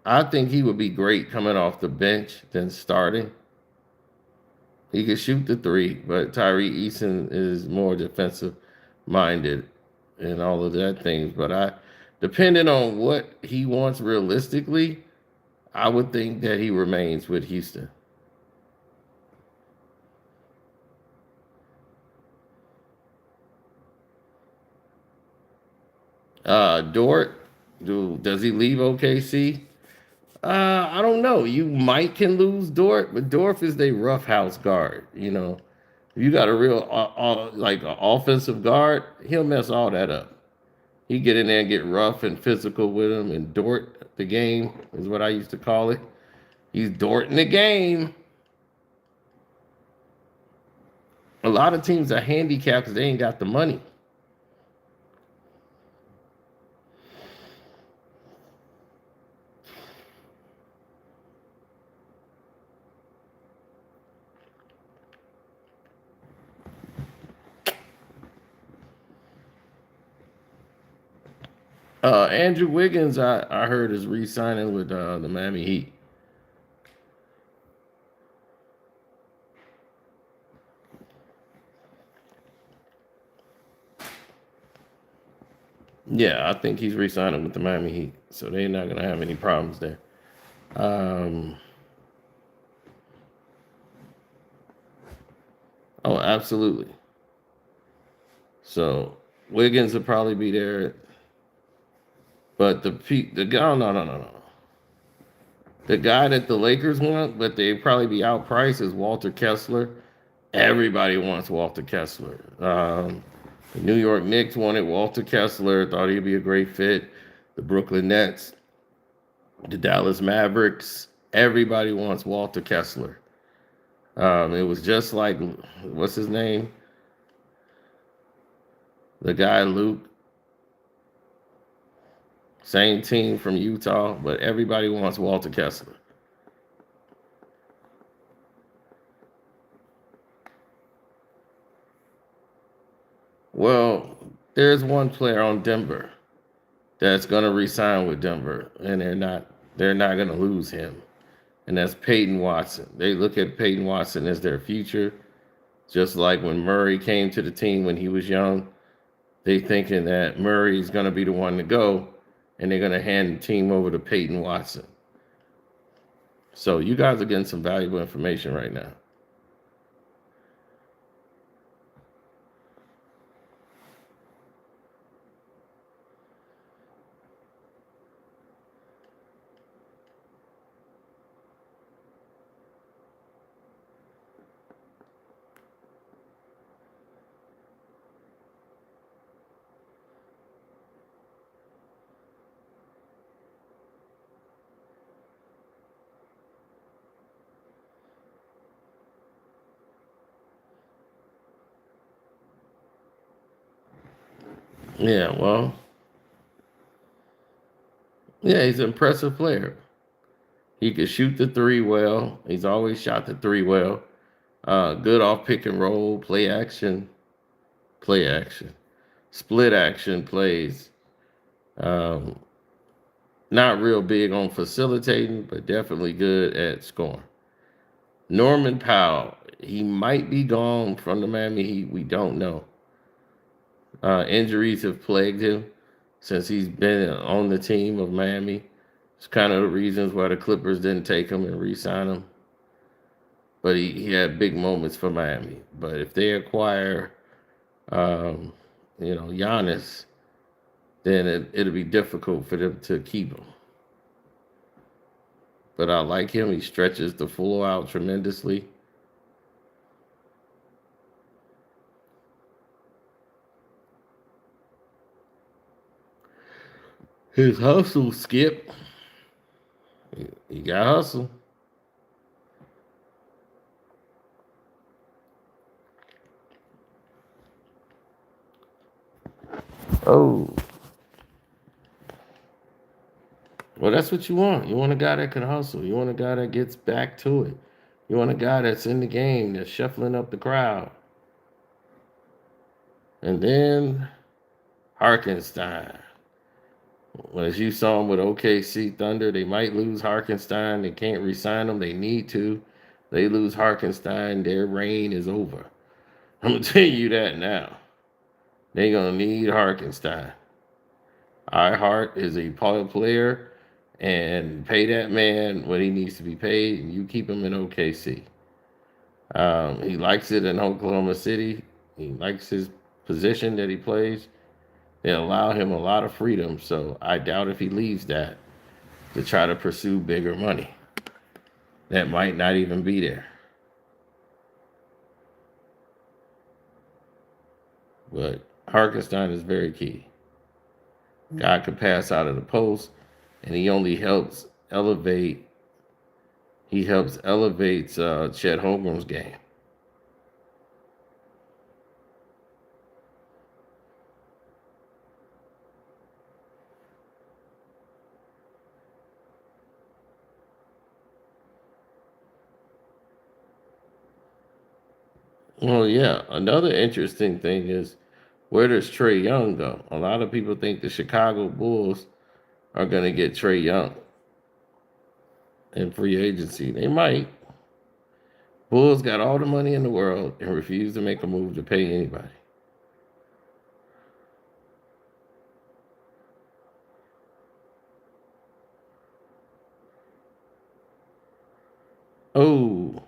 I think he would be great coming off the bench than starting. He could shoot the three, but Tyree Eason is more defensive minded and all of that things. But depending on what he wants realistically, I would think that he remains with Houston. Dort, does he leave OKC? I don't know. You might can lose Dort, but Dort is a roughhouse guard. If you got a real like an offensive guard, he'll mess all that up. He get in there and get rough and physical with him, and Dort the game is what I used to call it. He's Dort in the game. A lot of teams are handicapped because they ain't got the money. Andrew Wiggins, I heard, is re-signing with the Miami Heat. Yeah, I think he's re-signing with the Miami Heat, so they're not going to have any problems there. Oh, absolutely. So Wiggins will probably be there, but the guy, no. The guy that the Lakers want, but they probably be outpriced, is Walter Kessler. Everybody wants Walter Kessler. The New York Knicks wanted Walter Kessler, thought he'd be a great fit. The Brooklyn Nets, the Dallas Mavericks, everybody wants Walter Kessler. It was just like, what's his name? The guy, Luke. Same team from Utah, but everybody wants Walter Kessler. Well, there's one player on Denver that's going to re-sign with Denver, and they're not going to lose him, and that's Peyton Watson. They look at Peyton Watson as their future, just like when Murray came to the team when he was young. They thinking that Murray's going to be the one to go, and they're going to hand the team over to Peyton Watson. So you guys are getting some valuable information right now. Yeah, well, yeah, he's an impressive player. He could shoot the three well. He's always shot the three well. Good off pick and roll, play action, split action plays. Um, Not real big on facilitating, but definitely good at scoring. Norman Powell, he might be gone from the Miami Heat. We don't know. Injuries have plagued him since he's been on the team of Miami. It's kind of the reasons why the Clippers didn't take him and re-sign him. But he had big moments for Miami. But if they acquire, Giannis, then it'll be difficult for them to keep him. But I like him. He stretches the floor out tremendously. His hustle, Skip. He got hustle. Oh. Well, that's what you want. You want a guy that can hustle. You want a guy that gets back to it. You want a guy that's in the game, that's shuffling up the crowd. And then Harkenstein. Well, as you saw him with OKC Thunder, they might lose Harkenstein. They can't re-sign him. They need to. They lose Harkenstein, their reign is over. I'm going to tell you that now. They're going to need Harkenstein. iHeart is a player, and pay that man what he needs to be paid, and you keep him in OKC. He likes it in Oklahoma City. He likes his position that he plays. They allow him a lot of freedom, so I doubt if he leaves that to try to pursue bigger money. That might not even be there. But Harkenstein is very key. Guy could pass out of the post, and he only helps elevate. He helps elevates Chet Holmgren's game. Well, yeah. Another interesting thing is, where does Trae Young go? A lot of people think the Chicago Bulls are going to get Trae Young in free agency. They might. Bulls got all the money in the world and refuse to make a move to pay anybody. Oh,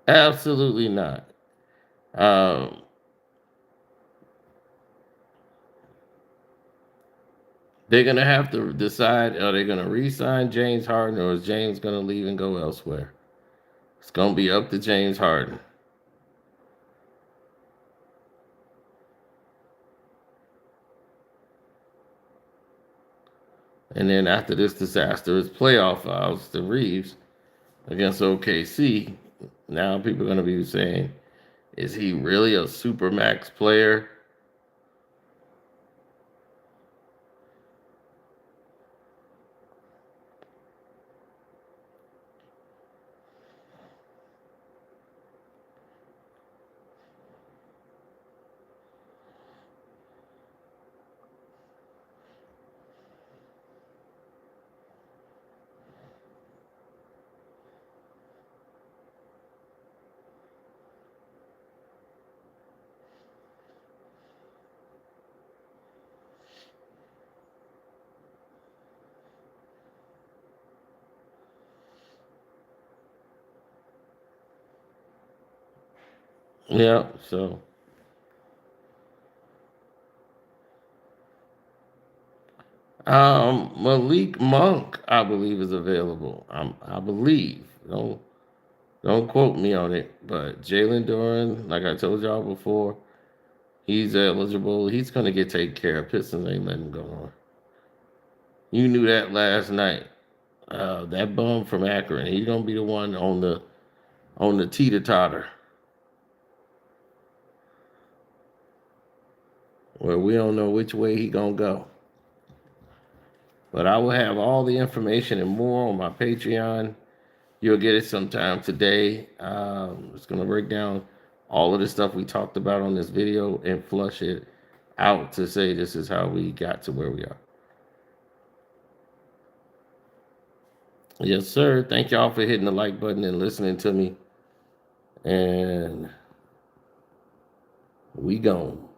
Absolutely not. Um, they're gonna have to decide: are they gonna re-sign James Harden, or is James gonna leave and go elsewhere? It's gonna be up to James Harden. And then after this disastrous playoff outs to Reeves against OKC, now people are gonna be saying, is he really a super max player? Yeah, so Malik Monk, I believe, is available. I believe. Don't quote me on it, but Jalen Duran, like I told y'all before, he's eligible. He's gonna get taken care of. Pistons ain't letting him go on. You knew that last night. That bum from Akron, he's gonna be the one on the teeter totter, where we don't know which way he gonna go. But I will have all the information and more on my Patreon. You'll get it sometime today. It's going to break down all of the stuff we talked about on this video and flush it out to say this is how we got to where we are. Yes, sir. Thank y'all for hitting the like button and listening to me. And we gone.